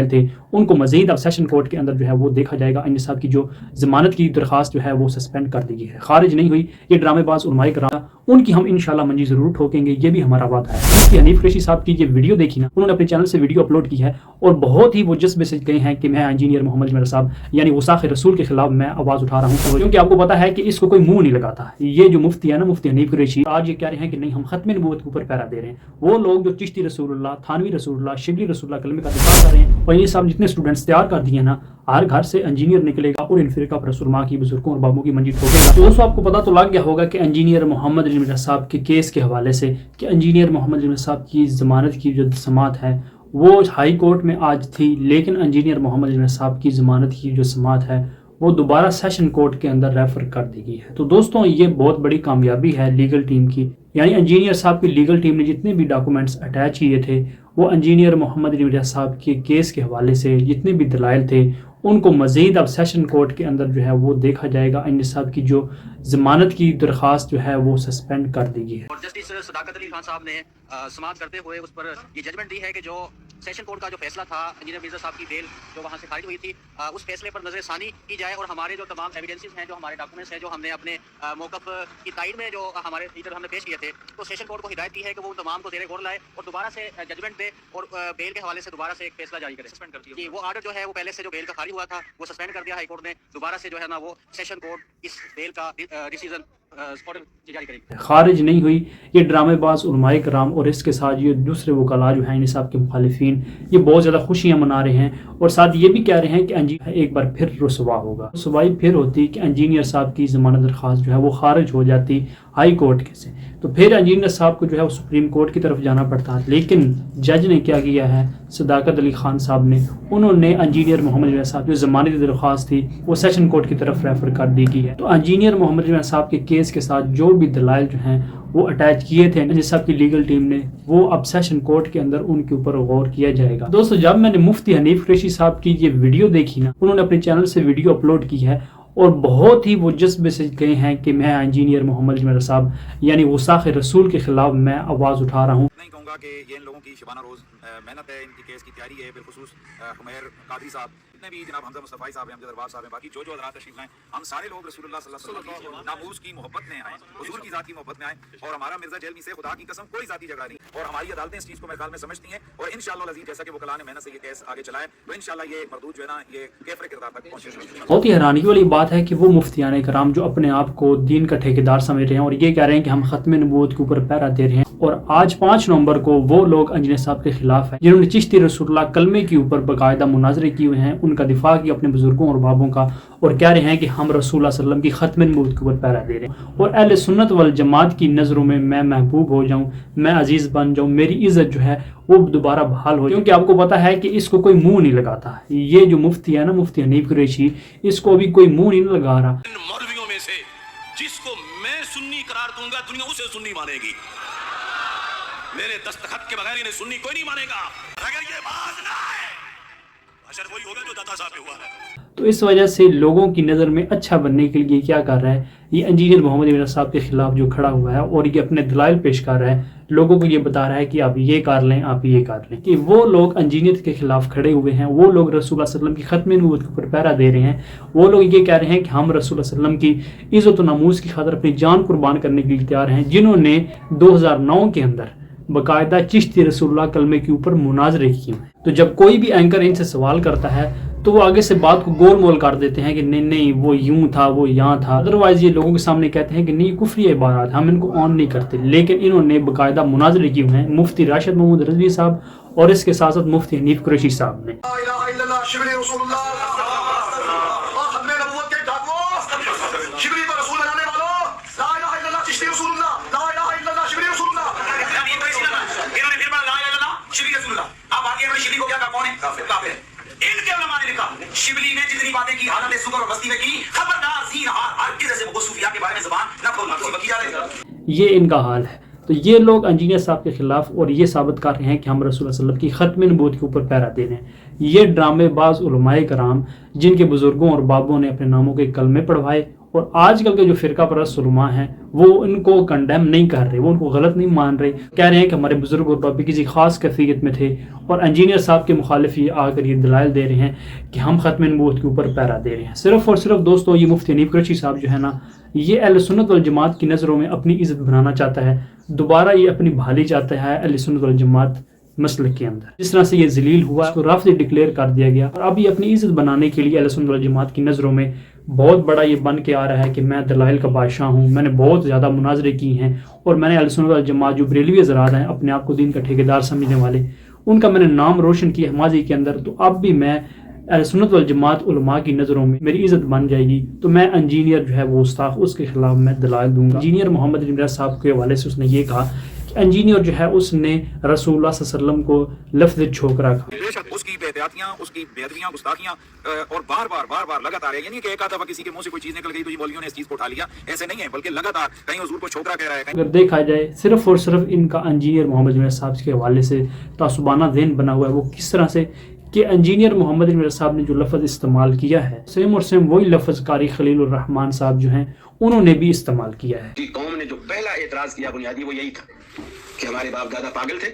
थे उनको मजीद अब सेशन कोर्ट के अंदर जो है वो देखा जाएगा। इंज साहब की जो जमानत की दरखास्त जो है वो सस्पेंड कर दी गई है, खारिज नहीं हुई। ये ड्रामेबाज उलमाए कराम उनकी हम इंशाल्लाह मंजी जरूर ठोकेंगे, ये भी हमारा वादा है। मुफ्ती हनीफ कुरैशी साहब की ये वीडियो देखी ना, उन्होंने अपने चैनल से वीडियो अपलोड की है और बहुत ही वो जज्बे से गए हैं कि मैं इंजीनियर मोहम्मद अजमल साहब यानी गुस्ताख रसूल के खिलाफ मैं आवाज़ उठा रहा हूँ, क्योंकि आपको पता है कि इसको कोई मुंह नहीं लगाता। ये जो मुफ्ती है ना, मुफ्ती हनीफ कुरैशी, आज ये कह रहे हैं कि नहीं हम खत्म नबूवत के ऊपर पैरा दे रहे हैं। वो लोग जो चिश्ती रसूलुल्लाह, थानवी रसूलुल्लाह, शिबली रसूलुल्लाह कलमे का दिफा कर रहे हैं, और ये साहब जितने स्टूडेंट्स तैयार कर दिए ना, हर घर से इंजीनियर निकलेगा और इन फिरका पर रसूलमा की बुजुर्गों और बाबों की मंजी ठोकेगा। तो दोस्तों आपको पता तो लग गया होगा कि इंजीनियर मोहम्मद अजमल साहब के केस के हवाले से कि इंजीनियर मोहम्मद अजमल साहब की जमानत की जो समात है वो हाई कोर्ट में आज थी, लेकिन इंजीनियर मोहम्मद अजमल साहब की जमानत की जो समात है वो दोबारा सेशन कोर्ट के अंदर रेफर कर दी गई है। तो दोस्तों ये बहुत बड़ी कामयाबी है लीगल टीम की, यानी इंजीनियर साहब की लीगल टीम ने जितने भी डॉक्यूमेंट्स अटैच किए थे वो इंजीनियर मोहम्मद अजमल साहब के केस के हवाले से जितने भी दलाइल थे उनको मजीद अब सेशन कोर्ट के अंदर जो है वो देखा जाएगा। इंजीनियर साहब की जो जमानत की दरखास्त जो है वो सस्पेंड कर दी गई है। और जस्टिस सदाकत अली खान साहब ने समाअत करते हुए उस पर ये जजमेंट दी है कि जो सेशन कोर्ट का जो फैसला था इंजीनियर मिर्जा साहब की बेल जो वहाँ से खारिज हुई थी, उस फैसले पर नजर सानी की जाए और हमारे जो तमाम एविडेंसेस हैं, जो हमारे डॉक्यूमेंट्स हैं, जो हमने अपने मौक़िफ़ की तायद में जो हमारे लीडर हमने पेश किए थे, तो सेशन कोर्ट को हिदायत की है कि वो तमाम को ज़ेरे गौर लाए और दोबारा से जजमेंट दे और बेल के हवाले से दोबारा से एक फैसला जारी करे, सस्पेंड कर दिया। जी, वो आर्डर जो है वो पहले से जो बेल का खारिज हुआ था वो सस्पेंड कर दिया हाई कोर्ट ने, दोबारा से जो है ना वो सेशन कोर्ट इस बेल का डिसीजन खारिज नहीं हुई। ये ड्रामेबाज उलमाए कराम और इसके साथ ये दूसरे वकला जो हैं साहब के मुखालिफिन ये बहुत ज़्यादा खुशियाँ मना रहे हैं और साथ ये भी कह रहे हैं कि इंजीनियर एक बार फिर रुसवा होगा। रुसवाई फिर होती कि इंजीनियर साहब की ज़मानत दरख्वास्त जो है वो खारिज हो जाती हाई कोर्ट के से, तो फिर इंजीनियर साहब को जो है वो सुप्रीम कोर्ट की तरफ जाना पड़ता। लेकिन जज ने क्या किया है, सदाकत अली खान साहब ने, उन्होंने इंजीनियर मोहम्मद अजमल साहब जो ज़मानत की दरख्वास्त थी वो सेशन कोर्ट की तरफ रेफर कर दी गई है। तो इंजीनियर मोहम्मद अजमल साहब के केस के साथ जो भी दलाइल जो हैं वो अटैच किए थे इंजीनियर साहब की लीगल टीम ने, वो अब सेशन कोर्ट के अंदर उनके ऊपर गौर किया जाएगा। दोस्तों जब मैंने मुफ्ती हनीफ कुरैशी साहब की ये वीडियो देखी ना, उन्होंने अपने चैनल से वीडियो अपलोड की है और बहुत ही वो जज्बे से गए हैं कि मैं इंजीनियर मोहम्मद अजमल साहब यानी गुस्ताख रसूल के खिलाफ मैं आवाज़ उठा रहा हूँ। नहीं कहूँगा कि ये इन लोगों की शबाना रोज़ मेहनत है, इनकी केस की तैयारी है, बिलखुसूस हुमैर कादरी साहब, जितने भी जनाब हमजा मुस्तफ़ा साहब हैं, हमजा दरबार साहब हैं, बाकी जो हज़रात तशरीफ़ लाएं, हम सारे लोग रसूलुल्लाह सल्लल्लाहु अलैहि वसल्लम की नामूस की मोहब्बत में आए, हुजूर की ज़ात की मोहब्बत में आए। और हमारा मिर्ज़ा जेलमी से खुदा की कसम कोई ज़ाती झगड़ा नहीं, और हमारी अदालतें इस चीज़ को मेरे ख्याल में समझती हैं और इंशाअल्लाह अज़ीज़ जैसा कि वकला ने मेहनत से ये केस आगे चलाए तो इंशाअल्लाह ये मरदूद जो है ना ये कैफरे किरदार तक पहुँचे। बहुत ही हैरानी वाली बात है कि वो मुफ्तियान कराम जो अपने आप को दीन का ठेकेदार समझ रहे हैं और ये कह रहे हैं कि हम खत्म नबूवत के ऊपर पैरा दे रहे हैं, और आज 5 नवंबर को वो लोग इंजीनियर साहब के खिलाफ है जिन्होंने चिश्ती रसूलुल्लाह कलमे के ऊपर बाकायदा मुनाजरे किए हुए हैं, उनका दिफा किया अपने बुजुर्गों और बाबों का, और कह रहे हैं कि हम रसूलुल्लाह सल्लल्लाहु अलैहि वसल्लम की खत्म नबूवत के ऊपर पैरा दे रहे हैं और अहले सुन्नत वल जमात की नज़रों में मैं महबूब हो जाऊं, मैं अजीज़ बन जाऊं, मेरी इज्जत जो है वो दोबारा बहाल हो, क्योंकि आपको पता है कि इसको कोई मुंह नहीं लगाता। ये जो मुफ्ती है ना, मुफ्ती हनीफ कुरैशी, इसको अभी कोई मुंह नहीं लगा रहा। मौलवियों में से जिसको मैं सुन्नी करार दूंगा दुनिया उसे सुन्नी मानेगी, मेरे दस्तखत के बगैर इन्हें सुन्नी कोई नहीं मानेगा। अगर ये बात ना है अशर वही होगा जो दाता साहब पे हुआ है। तो इस वजह से लोगों की नज़र में अच्छा बनने के लिए क्या कर रहा है, ये इंजीनियर मोहम्मद अजमल साहब के खिलाफ जो खड़ा हुआ है और ये अपने दलाइल पेश कर रहा है, लोगों को ये बता रहा है कि आप ये कर लें, आप ये कर लें, कि वो लोग इंजीनियर के खिलाफ खड़े हुए हैं, वो लोग रसूलुल्लाह सल्लल्लाहु अलैहि वसल्लम की खत्म नबूवत के ऊपर पैरा दे रहे हैं, वो लोग ये कह रहे हैं कि हम रसूलुल्लाह सल्लल्लाहु अलैहि वसल्लम की इज़्ज़त व नमूज़ की खातिर अपनी जान कुर्बान करने के लिए तैयार हैं, जिन्होंने 2009 के अंदर बाकायदा चिश्ती रसूलुल्लाह कलमे के ऊपर मुनाजरे किए हैं। तो जब कोई भी एंकर इनसे सवाल करता है तो वो आगे से बात को गोल मोल कर देते हैं कि नहीं नहीं वो यूं था, वो यहाँ था। अदरवाइज ये लोगों के सामने कहते हैं कि नहीं कुफरी इबारत, हम इनको ऑन नहीं करते, लेकिन इन्होंने बाकायदा मुनाजरे किए हुए हैं मुफ्ती राशिद महमूद रिजवी साहब और इसके साथ साथ मुफ्ती हनीफ कुरैशी साहब ने। इनके उलमा ने लिखा शिबली ने जितनी बातें की हालत सुगर और बस्ती में की, खबरदार ज़ीन हर किसी से वो सूफिया के बारे में ज़बान न खोलना, तो बकिया रहेगा। ये इनका हाल है। तो ये लोग इंजीनियर साहब के खिलाफ और ये साबित कर रहे हैं कि हम रसूलुल्लाह सल्लल्लाहु अलैहि वसल्लम की खत्म नबूवत के ऊपर पैरा दे रहे हैं। ये ड्रामेबाज उलमाए कराम जिनके बुजुर्गों और बाबों ने अपने नामों के कलमे पढ़वाए اور آج کل کے جو فرقہ پرست علماء ہیں وہ ان کو کنڈیم نہیں کر رہے, وہ ان کو غلط نہیں مان رہے, کہہ رہے ہیں کہ ہمارے بزرگ اور بابی کسی خاص کیفیت میں تھے, اور انجینئر صاحب کے مخالف یہ آ کر یہ دلائل دے رہے ہیں کہ ہم ختم نبوت کے اوپر پیرا دے رہے ہیں. صرف اور صرف دوستو یہ مفتی حنیف قریشی صاحب جو ہے نا, یہ اہل سنت والجماعت کی نظروں میں اپنی عزت بنانا چاہتا ہے, دوبارہ یہ اپنی بحالی چاہتا ہے اہل سنت والجماعت مسلک کے اندر. جس طرح سے یہ ذلیل ہوا, اس کو رافضی ڈکلیئر کر دیا گیا, اور اب یہ اپنی عزت بنانے کے لیے اہل سنت والجماعت کی نظروں میں بہت بڑا یہ بن کے آ رہا ہے کہ میں دلائل کا بادشاہ ہوں, میں نے بہت زیادہ مناظرے کی ہیں, اور میں نے اہل سنت والجماعت جو بریلوی حضرات ہیں اپنے آپ کو دین کا ٹھیکیدار سمجھنے والے, ان کا میں نے نام روشن کیا ہے ماضی کے اندر, تو اب بھی میں اہل سنت والجماعت علماء کی نظروں میں میری عزت بن جائے گی, تو میں انجینئر جو ہے وہ استاخ, اس کے خلاف میں دلائل دوں گا. انجینئر محمد علی مرزا صاحب کے حوالے سے اس نے یہ کہا کہ انجینئر جو ہے اس نے رسول اللہ صلی اللہ علیہ وسلم کو لفظ چھوکرا کہا. بے شک اس کی بے احتیاطیاں, اس کی بے ادبیاں, گستاخیاں اور بار بار لگاتار ہے. یعنی کہ ایک آدھا کسی کے منہ سے کوئی چیز نکل گئی تو یہ مولویوں نے اس چیز کو اٹھا لیا, ایسے نہیں ہے, بلکہ لگاتار کہیں حضور کو چھوکرا کہہ رہا ہے. اگر دیکھا جائے صرف اور صرف ان کا انجینئر محمد علی مرزا صاحب کے حوالے سے تعصبانہ ذہن بنا ہوا ہے. وہ کس طرح سے کہ انجینئر محمد علی مرزا صاحب نے جو لفظ استعمال کیا ہے, سیم اور سیم وہی لفظ قاری خلیل الرحمان صاحب جو ہیں انہوں نے بھی استعمال کیا ہے. قوم نے جو پہلا اعتراض کیا بنیادی وہ یہی تھا کہ ہمارے باپ دادا پاگل تھے,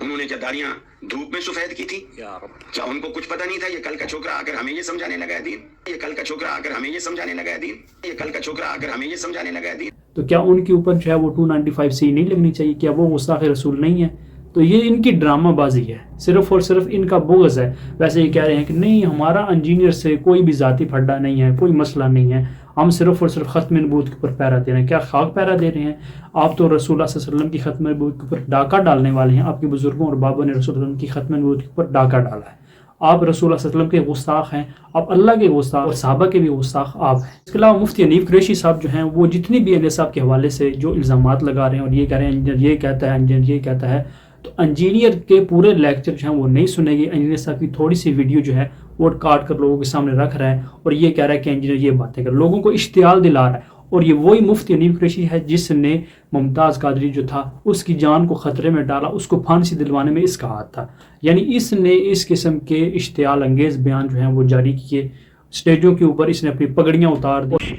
انہوں نے کیا داڑیاں دھوپ میں سفید کی تھی, کیا ان کو کچھ پتہ نہیں تھا یہ کل کا چھوکرا آ کر ہمیں یہ سمجھانے لگا ہے دین, یہ کل کا چھوکرا آ کر ہمیں یہ سمجھانے لگا ہے دین, یہ کل کا چھوکرا آ کر ہمیں یہ سمجھانے لگا ہے دین. تو کیا ان کے اوپر جو ہے وہ 295C نہیں لگنی چاہیے؟ کیا وہ گستاخ رسول نہیں ہے؟ تو یہ ان کی ڈرامہ بازی ہے, صرف اور صرف ان کا بغض ہے. ویسے یہ کہہ رہے ہیں کہ نہیں ہمارا انجینئر سے کوئی بھی ذاتی پھڈا نہیں ہے, کوئی مسئلہ نہیں ہے, ہم صرف اور صرف ختم نبوت کے اوپر پیرا دے رہے ہیں. کیا خاک پیرا دے رہے ہیں؟ آپ تو رسول اللہ صلی اللہ علیہ وسلم کی ختم نبوت کے اوپر ڈاکہ ڈالنے والے ہیں. آپ کے بزرگوں اور بابوں نے رسول اللہ علیہ وسلم کی ختم نبوت کے اوپر ڈاکہ ڈالا ہے. آپ رسول اللہ صلی اللہ علیہ وسلم کے گستاخ ہیں, آپ اللہ کے گستاخ اور صحابہ کے بھی گستاخ آپ ہیں. اس کے علاوہ مفتی حنیف قریشی صاحب جو ہیں وہ جتنی بھی انجینئر صاحب کے حوالے سے جو الزامات لگا رہے ہیں اور یہ کہہ رہے ہیں انجینئر یہ کہتا ہے, انجینئر یہ کہتا ہے, تو انجینئر کے پورے لیکچر جو ہیں وہ نہیں سنے گی. انجینئر صاحب کی تھوڑی سی ویڈیو جو ہے وہ کاٹ کر لوگوں کے سامنے رکھ رہا ہے اور یہ کہہ رہا ہے کہ انجینئر یہ باتیں کر, لوگوں کو اشتعال دلا رہا ہے. اور یہ وہی مفتی حنیف قریشی ہے جس نے ممتاز قادری جو تھا اس کی جان کو خطرے میں ڈالا, اس کو پھانسی دلوانے میں اس کا ہاتھ تھا. یعنی اس نے اس قسم کے اشتعال انگیز بیان جو ہیں وہ جاری کیے, اسٹیجوں کے اوپر اس نے اپنی پگڑیاں اتار دی.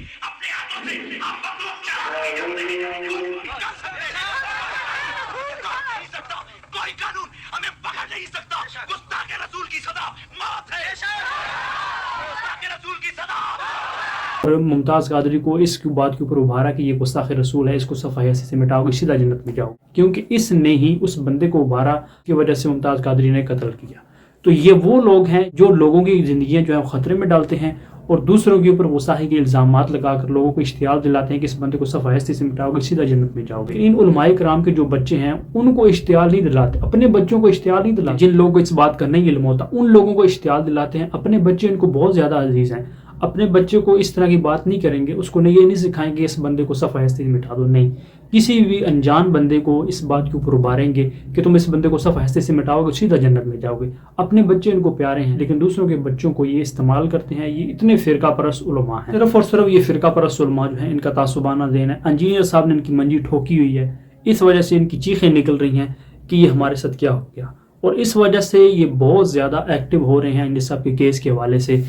اور ممتاز قادری کو اس کی بات کے اوپر ابھارا کہ یہ گستاخ رسول ہے, اس کو صفحہ حیثیت سے مٹاؤ گے, سیدھا جنت میں جاؤ, کیونکہ اس نے ہی اس بندے کو ابھارا کی وجہ سے ممتاز قادری نے قتل کیا. تو یہ وہ لوگ ہیں جو لوگوں کی زندگیاں جو ہے خطرے میں ڈالتے ہیں اور دوسروں کے اوپر گستاخی کے الزامات لگا کر لوگوں کو اشتعال دلاتے ہیں کہ اس بندے کو صفحہ حیثیت سے مٹاؤ گے, سیدھا جنت میں جاؤ گے. ان علماء کرام کے جو بچے ہیں ان کو اشتعال نہیں دلاتے, اپنے بچوں کو اشتعال نہیں دلاتے. جن لوگوں کو اس بات کا نہیں علم ہوتا ان لوگوں کو اشتعال دلاتے ہیں. اپنے بچے ان کو بہت زیادہ عزیز ہیں, اپنے بچے کو اس طرح کی بات نہیں کریں گے, اس کو یہ نہیں سکھائیں گے اس بندے کو صفحہ حیثیت سے مٹا دو. نہیں, کسی بھی انجان بندے کو اس بات کے اوپر ابھاریں گے کہ تم اس بندے کو صفحہ حیثیت سے مٹاؤ گے, سیدھا جنت میں جاؤ گے. اپنے بچے ان کو پیارے ہیں لیکن دوسروں کے بچوں کو یہ استعمال کرتے ہیں. یہ اتنے فرقہ پرست علماء ہیں, صرف اور صرف یہ فرقہ پرست علماء جو ہیں ان کا تعصبانہ ذہن ہے. انجینئر صاحب نے ان کی منجی ٹھوکی ہوئی ہے, اس وجہ سے ان کی چیخیں نکل رہی ہیں کہ یہ ہمارے ساتھ کیا ہو گیا, اور اس وجہ سے یہ بہت زیادہ ایکٹیو ہو رہے ہیں انجینئر صاحب کے کیس کے حوالے سے.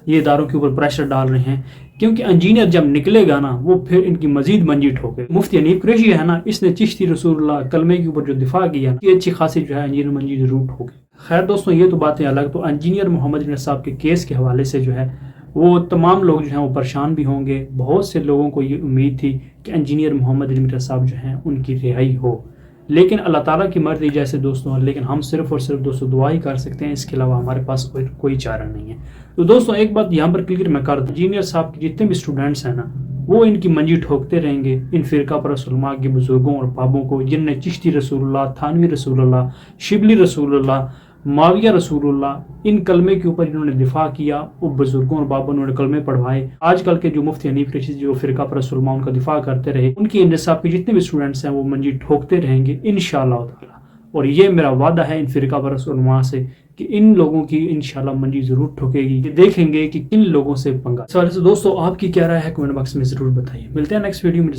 یہ اداروں کے اوپر پریشر ڈال رہے ہیں کیونکہ انجینئر جب نکلے گا نا وہ پھر ان کی مزید منجی ٹھوکے. مفتی حنیف قریشی ہے نا, اس نے چشتی رسول اللہ کلمے کے اوپر جو دفاع کیا یہ اچھی خاصی جو ہے انجینئر منجی ضرور ٹھوکے. خیر دوستوں یہ تو باتیں الگ. تو انجینئر محمد علی صاحب کے کیس کے حوالے سے جو ہے وہ تمام لوگ جو ہیں وہ پریشان بھی ہوں گے. بہت سے لوگوں کو یہ امید تھی کہ انجینئر محمد علی صاحب جو ہیں ان کی رہائی ہو, لیکن اللہ تعالیٰ کی مرضی جیسے دوستوں, لیکن ہم صرف اور صرف دوستوں دعا ہی کر سکتے ہیں, اس کے علاوہ ہمارے پاس کوئی چارہ نہیں ہے. تو دوستوں ایک بات یہاں پر کلیئر میں کر دوں, انجینئر صاحب کے جتنے بھی اسٹوڈنٹس ہیں نا وہ ان کی منجی ٹھوکتے رہیں گے ان فرقہ پرست علماء کے بزرگوں اور بابوں کو, جن نے چشتی رسول اللہ, تھانوی رسول اللہ, شبلی رسول اللہ, معاویہ رسول اللہ, ان کلمے کے اوپر انہوں نے دفاع کیا. وہ بزرگوں اور بابوں نے کلمے پڑھوائے. آج کل کے جو مفتی حنیف قریشی جو فرقہ پرست علماء ان کا دفاع کرتے رہے, ان کی انجینئر صاحب کے جتنے بھی اسٹوڈنٹس ہیں وہ منجی ٹھوکتے رہیں گے انشاءاللہ تعالی. اور یہ میرا وعدہ ہے ان فرقہ پرست علماء سے کہ ان لوگوں کی انشاءاللہ منجی ضرور ٹھوکے گی. یہ دیکھیں گے کہ کن لوگوں سے پنگا. اس وجہ سے دوستوں آپ کی کیا رائے ہے کمنٹ باکس میں ضرور بتائیے. ملتے ہیں نیکسٹ ویڈیو میں.